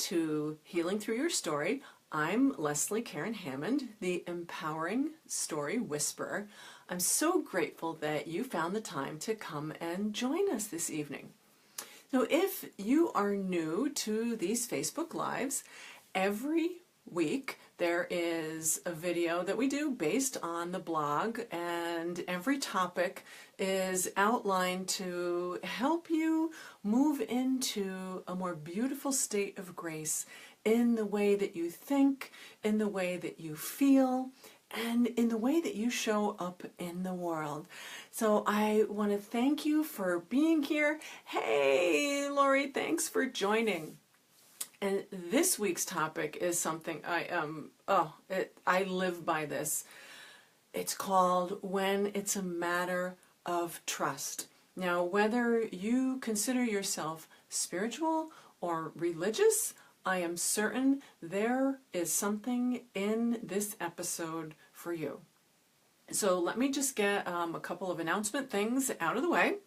to Healing Through Your Story. I'm Leslie Karen Hammond, the Empowering Story Whisperer. I'm so grateful that you found the time to come and join us this evening. So if you are new to these Facebook Lives, every week there is a video that we do based on the blog, and every topic is outlined to help you move into a more beautiful state of grace in the way that you think, in the way that you feel, and in the way that you show up in the world. So I want to thank you for being here. Hey, Lori, thanks for joining. And this week's topic is something I live by this. It's called When It's a Matter of Trust. Now, whether you consider yourself spiritual or religious, I am certain there is something in this episode for you. So let me just get a couple of announcement things out of the way.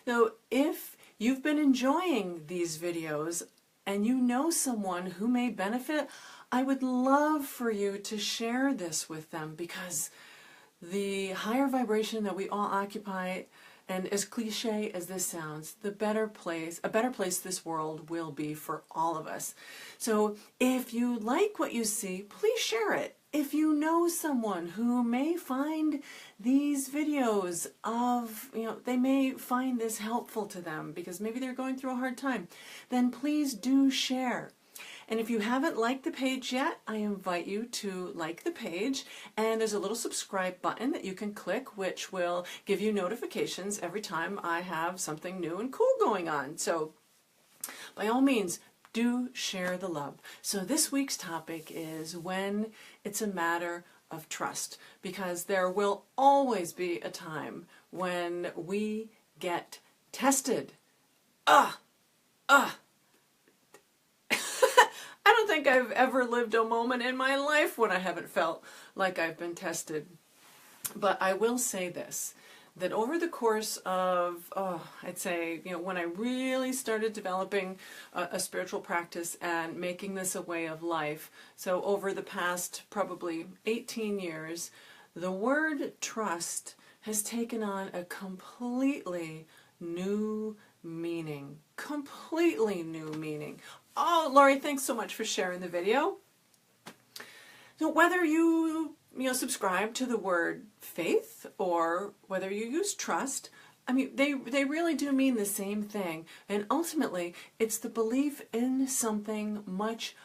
So if you've been enjoying these videos and you know someone who may benefit, I would love for you to share this with them, because the higher vibration that we all occupy, and as cliche as this sounds, a better place this world will be for all of us. So if you like what you see, please share it. If you know someone who may find these videos they may find this helpful to them because maybe they're going through a hard time, then please do share. And if you haven't liked the page yet, I invite you to like the page, and there's a little subscribe button that you can click, which will give you notifications every time I have something new and cool going on. So by all means, do share the love. So this week's topic is when it's a matter of trust, because there will always be a time when we get tested. I don't think I've ever lived a moment in my life when I haven't felt like I've been tested. But I will say this, that over the course of, I'd say, when I really started developing a spiritual practice and making this a way of life, so over the past probably 18 years, the word trust has taken on a completely new meaning. Completely new meaning. Oh, Lori, thanks so much for sharing the video. So whether you subscribe to the word faith or whether you use trust, they really do mean the same thing. And ultimately, it's the belief in something much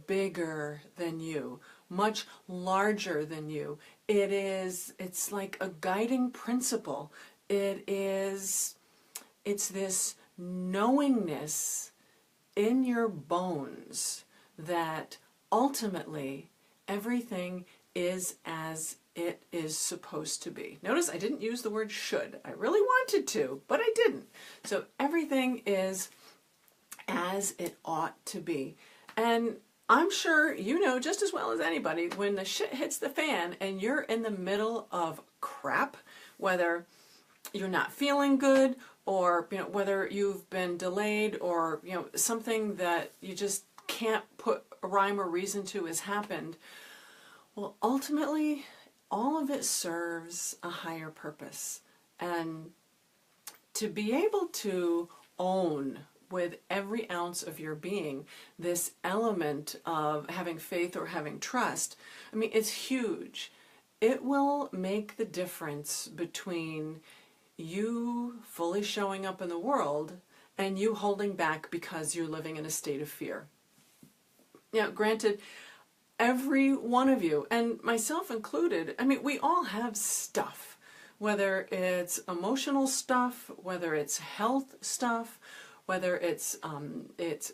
bigger than you, much larger than you. It's like a guiding principle. It's this knowingness in your bones that ultimately everything is as it is supposed to be. Notice I didn't use the word should. I really wanted to, but I didn't. So everything is as it ought to be. And I'm sure you know just as well as anybody, when the shit hits the fan and you're in the middle of crap, whether you're not feeling good, or whether you've been delayed, or something that you just can't put a rhyme or reason to has happened. Well, ultimately, all of it serves a higher purpose. And to be able to own with every ounce of your being this element of having faith or having trust, it's huge. It will make the difference between you fully showing up in the world and you holding back because you're living in a state of fear. Now, granted, every one of you, and myself included, we all have stuff, whether it's emotional stuff, whether it's health stuff, whether it's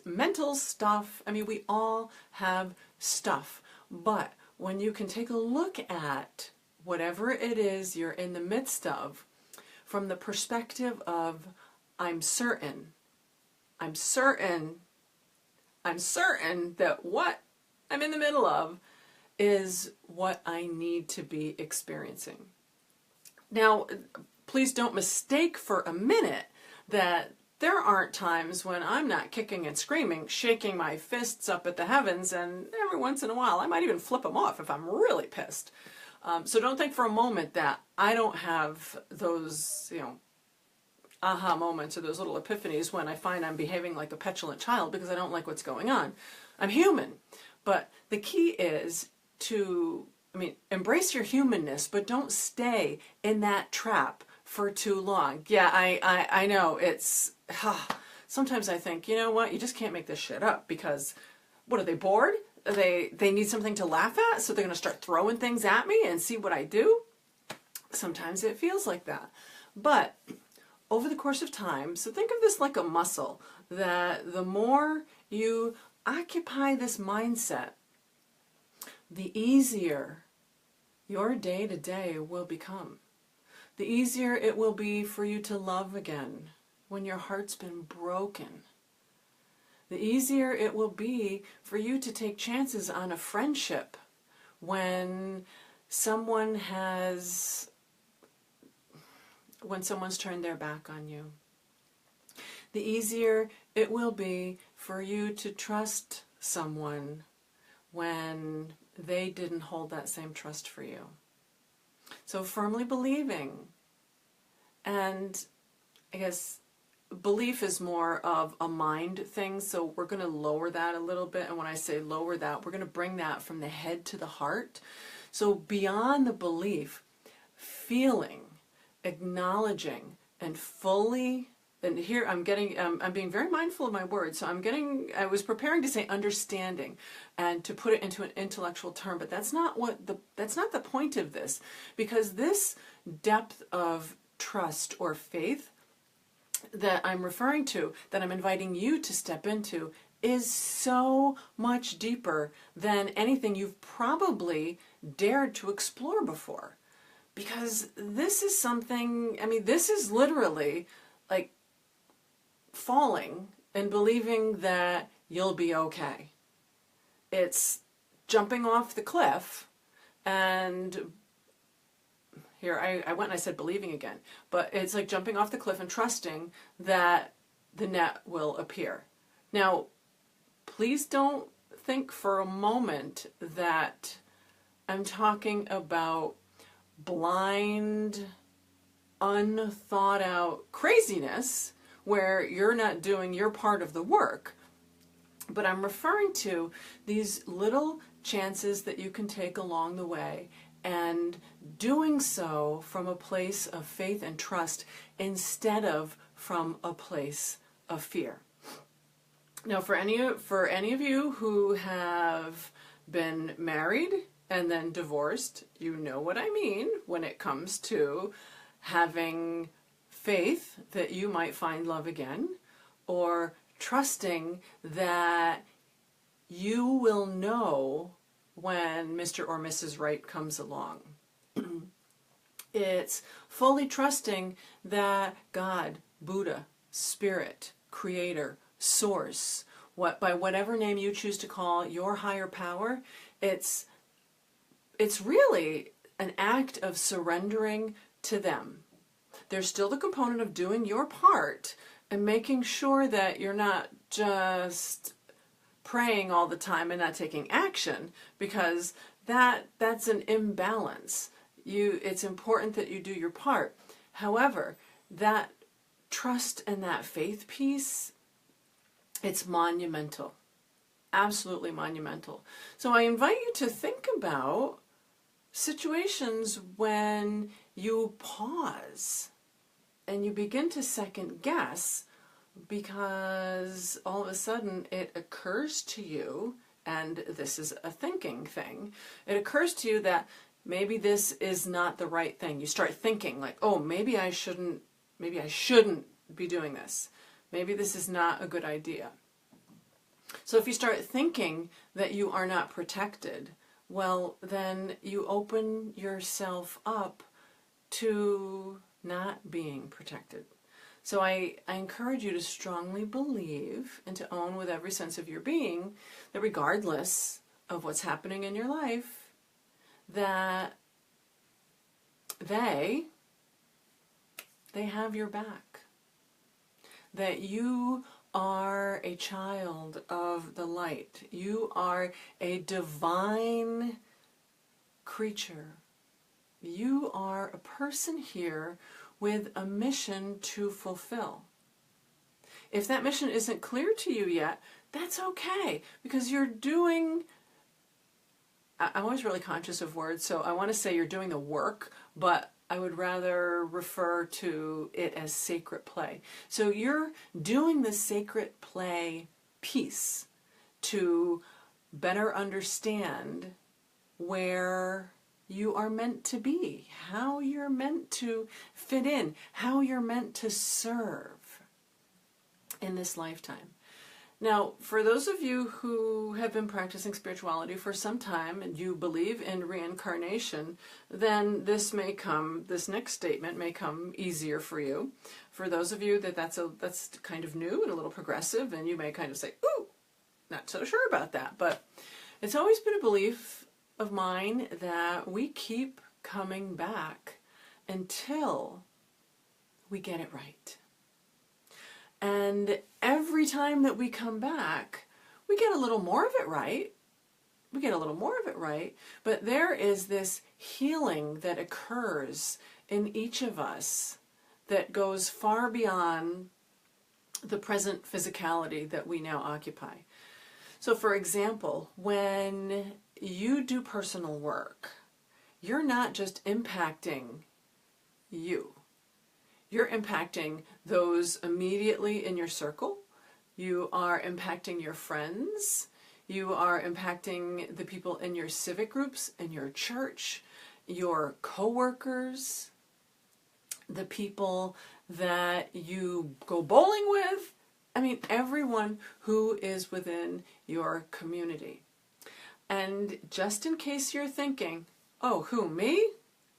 mental stuff. We all have stuff. But when you can take a look at whatever it is you're in the midst of, from the perspective of, I'm certain that what I'm in the middle of is what I need to be experiencing. Now, please don't mistake for a minute that there aren't times when I'm not kicking and screaming, shaking my fists up at the heavens, and every once in a while I might even flip them off if I'm really pissed. So don't think for a moment that I don't have those, aha moments or those little epiphanies when I find I'm behaving like a petulant child because I don't like what's going on. I'm human. But the key is to, embrace your humanness, but don't stay in that trap for too long. Yeah, I know it's, sometimes I think, you know what, you just can't make this shit up because, what are they, bored? They need something to laugh at, so they're going to start throwing things at me and see what I do? Sometimes it feels like that. But over the course of time, so think of this like a muscle, that the more you occupy this mindset, the easier your day-to-day will become. The easier it will be for you to love again when your heart's been broken. The easier it will be for you to take chances on a friendship when someone's turned their back on you. The easier it will be for you to trust someone when they didn't hold that same trust for you. So firmly believing, and I guess belief is more of a mind thing, so we're going to lower that a little bit. And when I say lower that, we're going to bring that from the head to the heart. So beyond the belief, feeling, acknowledging, and fully, and here I'm being very mindful of my words, so I was preparing to say understanding and to put it into an intellectual term, but that's not the point of this, because this depth of trust or faith that I'm referring to, that I'm inviting you to step into, is so much deeper than anything you've probably dared to explore before. Because this is something, this is literally like falling and believing that you'll be okay. It's jumping off the cliff, and here I went and I said believing again, but it's like jumping off the cliff and trusting that the net will appear. Now, please don't think for a moment that I'm talking about blind, unthought out craziness where you're not doing your part of the work. But I'm referring to these little chances that you can take along the way, and doing so from a place of faith and trust instead of from a place of fear. Now, for any of you who have been married and then divorced, you know what I mean when it comes to having faith that you might find love again, or trusting that you will know when Mr. or Mrs. Right comes along. It's fully trusting that God, Buddha, Spirit, Creator, Source, by whatever name you choose to call your higher power, it's really an act of surrendering to them. There's still the component of doing your part and making sure that you're not just praying all the time and not taking action, because that's an imbalance. It's important that you do your part. However, that trust and that faith piece, it's monumental. Absolutely monumental. So I invite you to think about situations when you pause and you begin to second guess because all of a sudden it occurs to you, and this is a thinking thing, it occurs to you that maybe this is not the right thing. You start thinking like, oh, maybe I shouldn't be doing this. Maybe this is not a good idea. So if you start thinking that you are not protected, well, then you open yourself up to not being protected. So I encourage you to strongly believe and to own with every sense of your being that regardless of what's happening in your life, that they have your back. that you are a child of the light. You are a divine creature. You are a person here with a mission to fulfill. If that mission isn't clear to you yet, that's okay, because you're doing, I'm always really conscious of words, so I want to say you're doing the work, but I would rather refer to it as sacred play. So you're doing the sacred play piece to better understand where you are meant to be, how you're meant to fit in, how you're meant to serve in this lifetime. Now, for those of you who have been practicing spirituality for some time and you believe in reincarnation, then this next statement may come easier for you. For those of you that's kind of new and a little progressive, and you may kind of say, ooh, not so sure about that. But it's always been a belief of mine that we keep coming back until we get it right. And every time that we come back, we get a little more of it right. We get a little more of it right. But there is this healing that occurs in each of us that goes far beyond the present physicality that we now occupy. So for example, when you do personal work, you're not just impacting you. You're impacting those immediately in your circle. You are impacting your friends. You are impacting the people in your civic groups, in your church, your coworkers, the people that you go bowling with. I mean, everyone who is within your community. And just in case you're thinking, oh, who, me?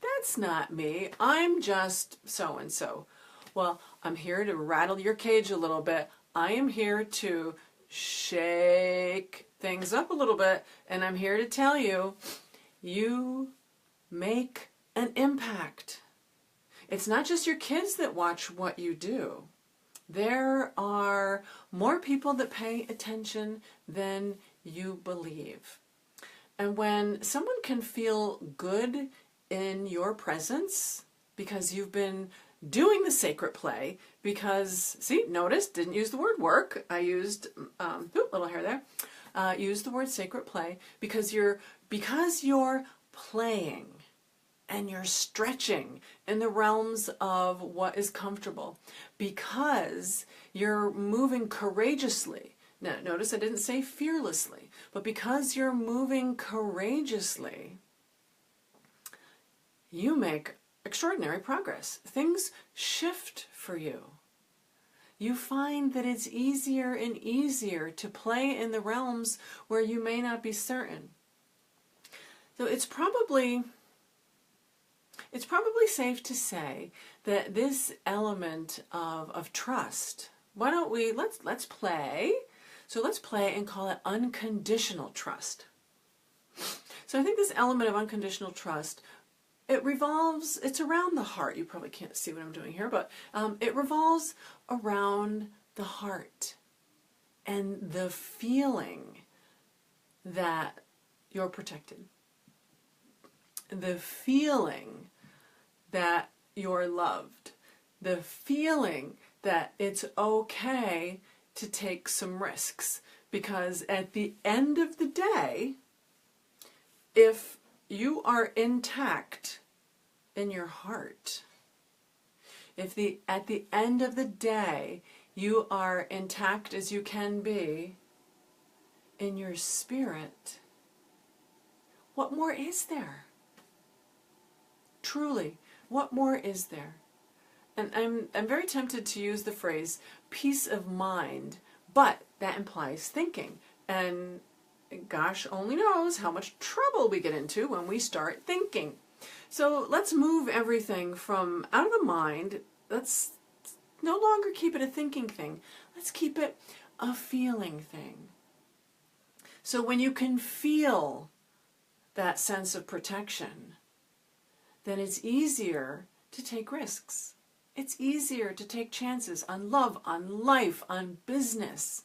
That's not me. I'm just so-and-so. Well, I'm here to rattle your cage a little bit. I am here to shake things up a little bit. And I'm here to tell you, you make an impact. It's not just your kids that watch what you do. There are more people that pay attention than you believe. And when someone can feel good in your presence because you've been doing the sacred play, because, see, notice, didn't use the word work. I used, little hair there. Used the word sacred play because you're playing and you're stretching in the realms of what is comfortable, because you're moving courageously. Now, notice I didn't say fearlessly, but because you're moving courageously, you make extraordinary progress. Things shift for you. You find that it's easier and easier to play in the realms where you may not be certain. So it's probably safe to say that this element of trust, why don't we, let's play. So let's play and call it unconditional trust. So I think this element of unconditional trust, it's around the heart. You probably can't see what I'm doing here, but it revolves around the heart and the feeling that you're protected. The feeling that you're loved. The feeling that it's okay to take some risks. Because at the end of the day, if you are intact in your heart, if at the end of the day you are intact as you can be in your spirit, what more is there? Truly, what more is there? And I'm very tempted to use the phrase peace of mind, but that implies thinking. And gosh only knows how much trouble we get into when we start thinking. So let's move everything from out of the mind. Let's no longer keep it a thinking thing. Let's keep it a feeling thing. So when you can feel that sense of protection, then it's easier to take risks. It's easier to take chances on love, on life, on business,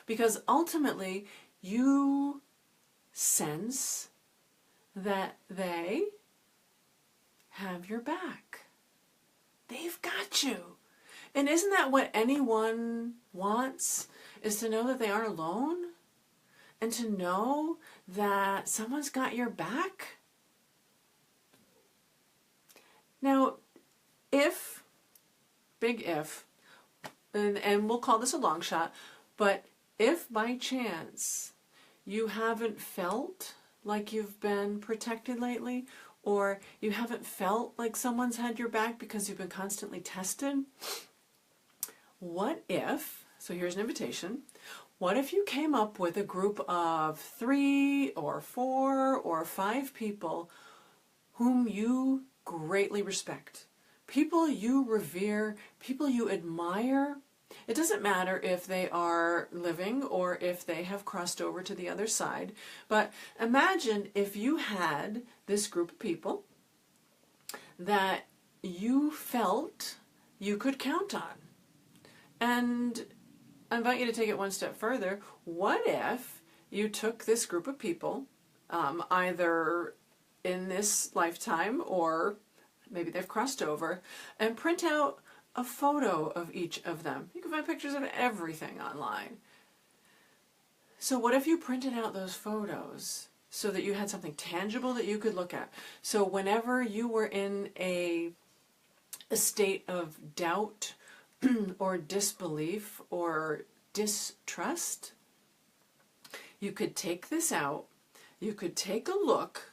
because ultimately you sense that they have your back. They've got you. And isn't that what anyone wants? Is to know that they aren't alone? And to know that someone's got your back? Now, if, big if, and we'll call this a long shot, but if by chance you haven't felt like you've been protected lately, or you haven't felt like someone's had your back because you've been constantly tested, what if, so here's an invitation, what if you came up with a group of 3 or 4 or 5 people whom you greatly respect, people you revere, people you admire? It doesn't matter if they are living or if they have crossed over to the other side, but imagine if you had this group of people that you felt you could count on. And I invite you to take it one step further. What if you took this group of people, either in this lifetime or maybe they've crossed over, and print out a photo of each of them? You can find pictures of everything online. So what if you printed out those photos so that you had something tangible that you could look at? So whenever you were in a state of doubt or disbelief or distrust, you could take this out, you could take a look,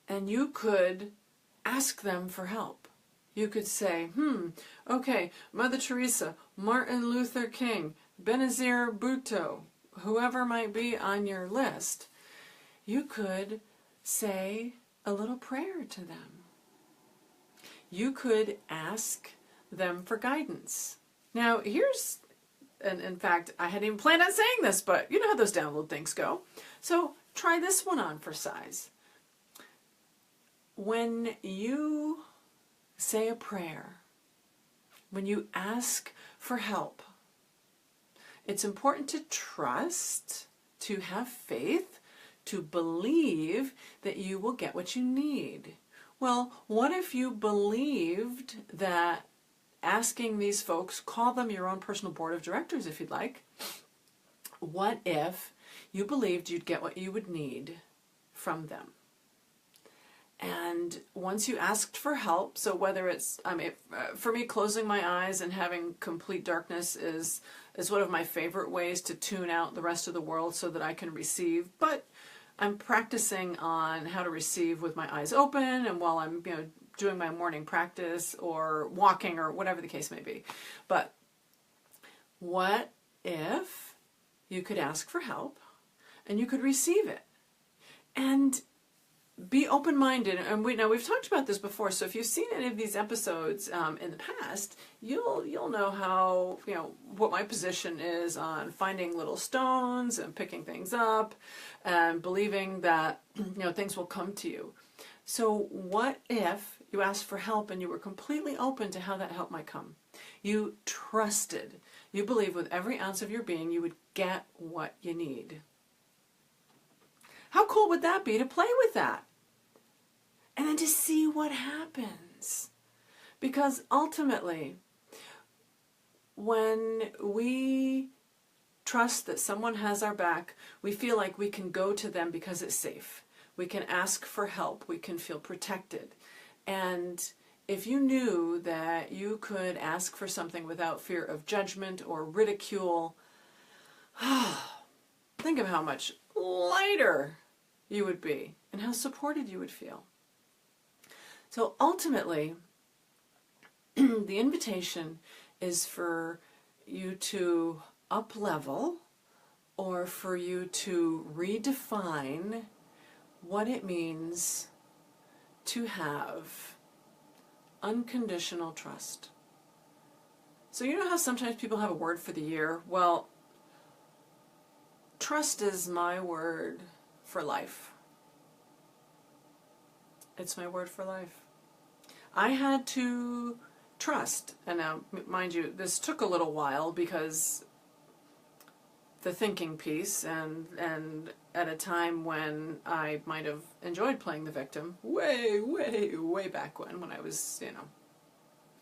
and you could ask them for help. You could say, okay, Mother Teresa, Martin Luther King, Benazir Bhutto, whoever might be on your list, you could say a little prayer to them. You could ask them for guidance. Now, here's, and in fact, I hadn't even planned on saying this, but you know how those download things go. So try this one on for size. When you say a prayer, when you ask for help, it's important to trust, to have faith, to believe that you will get what you need. Well, what if you believed that asking these folks, call them your own personal board of directors if you'd like, what if you believed you'd get what you would need from them? And once you asked for help, so whether it's, for me, closing my eyes and having complete darkness is one of my favorite ways to tune out the rest of the world so that I can receive. But I'm practicing on how to receive with my eyes open and while I'm, doing my morning practice or walking or whatever the case may be. But what if you could ask for help and you could receive it? And be open-minded, and we've talked about this before. So if you've seen any of these episodes in the past, you'll know how what my position is on finding little stones and picking things up, and believing that things will come to you. So what if you asked for help and you were completely open to how that help might come? You trusted, you believe with every ounce of your being you would get what you need. How cool would that be to play with that? And then to see what happens. Because ultimately, when we trust that someone has our back, we feel like we can go to them because it's safe. We can ask for help. We can feel protected. And if you knew that you could ask for something without fear of judgment or ridicule, think of how much lighter you would be and how supported you would feel. So ultimately, the invitation is for you to up-level or for you to redefine what it means to have unconditional trust. So you know how sometimes people have a word for the year? Well, trust is my word for life. It's my word for life. I had to trust. And now, mind you, this took a little while because the thinking piece, and at a time when I might have enjoyed playing the victim, way back when I was,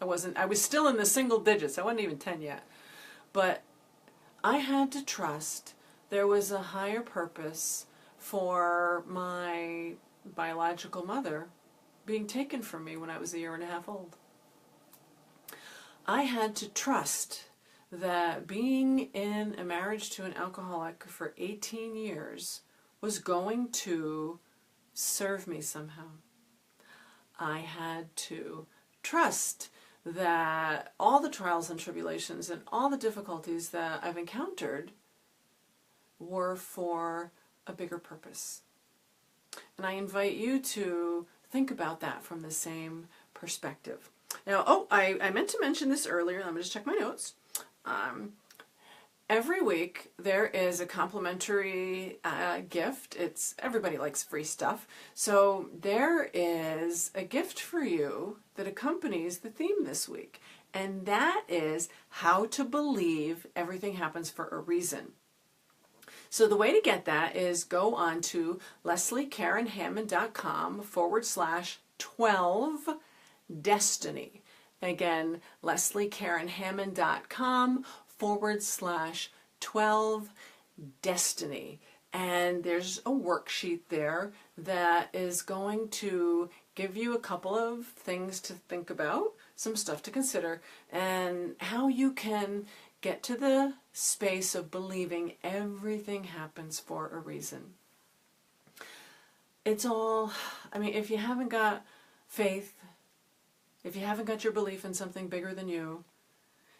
I was still in the single digits. I wasn't even 10 yet. But I had to trust there was a higher purpose for my biological mother being taken from me when I was 1.5 years old. I had to trust that being in a marriage to an alcoholic for 18 years was going to serve me somehow. I had to trust that all the trials and tribulations and all the difficulties that I've encountered were for a bigger purpose. And I invite you to think about that from the same perspective. Now, I meant to mention this earlier. Let me just check my notes. Every week there is a complimentary gift. Everybody likes free stuff. So there is a gift for you that accompanies the theme this week. And that is how to believe everything happens for a reason. So the way to get that is go on to LeslieKarenHammond.com/12Destiny. Again, LeslieKarenHammond.com/12Destiny. And there's a worksheet there that is going to give you a couple of things to think about, some stuff to consider, and how you can get to the space of believing everything happens for a reason. It's all, if you haven't got faith, if you haven't got your belief in something bigger than you,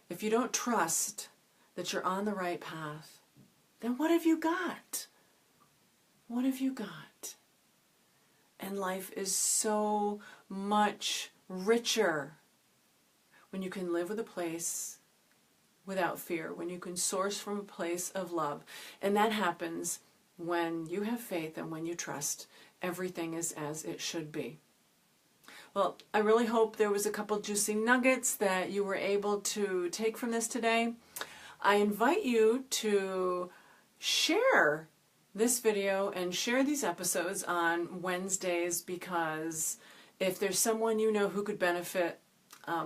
if you don't trust that you're on the right path, then what have you got? What have you got? And life is so much richer when you can live with a place without fear, when you can source from a place of love. And that happens when you have faith and when you trust. Everything is as it should be. Well, I really hope there was a couple juicy nuggets that you were able to take from this today. I invite you to share this video and share these episodes on Wednesdays, because if there's someone you know who could benefit,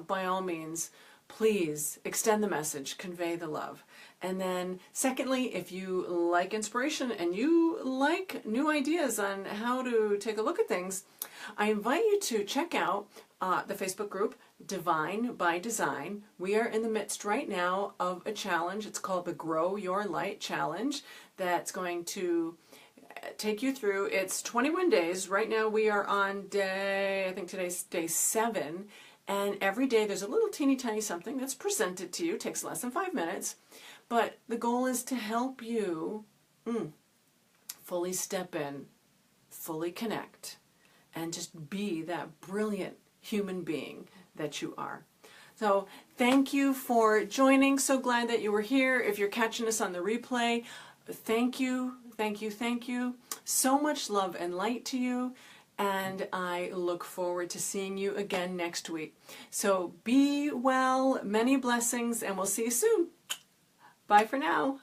by all means, please extend the message, convey the love. And then secondly, if you like inspiration and you like new ideas on how to take a look at things, I invite you to check out the Facebook group Divine by Design. We are in the midst right now of a challenge. It's called the Grow Your Light Challenge. That's going to take you through. It's 21 days. Right now we are on I think today's day 7. And every day there's a little teeny tiny something that's presented to you. It takes less than 5 minutes. But the goal is to help you fully step in, fully connect, and just be that brilliant human being that you are. So thank you for joining. So glad that you were here. If you're catching us on the replay, thank you, thank you, thank you. So much love and light to you. And I look forward to seeing you again next week. So be well, many blessings, and we'll see you soon. Bye for now.